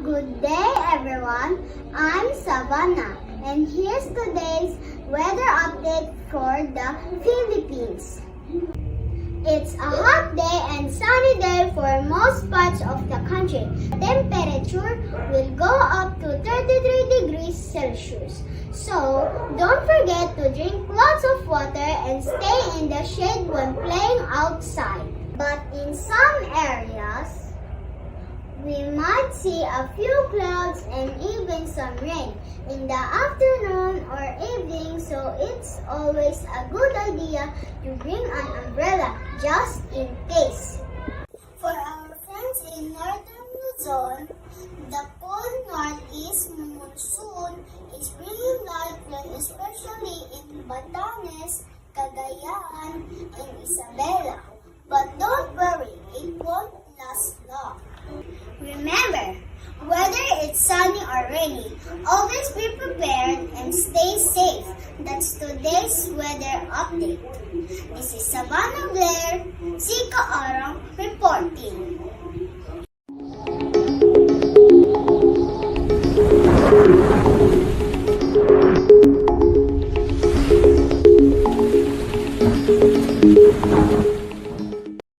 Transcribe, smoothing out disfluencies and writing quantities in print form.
Good day everyone, I'm Savannah and here's today's weather update for the Philippines. It's a hot day and sunny day for most parts of the country. The temperature will go up to 33 degrees Celsius. So, don't forget to drink lots of water and stay in the shade when playing outside. But in some areas, we might see a few clouds and even some rain in the afternoon or evening, so it's always a good idea to bring an umbrella just in case. For our friends in northern Luzon, the cold northeast monsoon is bringing light rain, especially in Batanes, Cagayan, and Isabela. But don't worry, it won't last long. Remember, whether it's sunny or rainy, always be prepared and stay safe. That's today's weather update. This is Savannah Blair, Sika Arang reporting.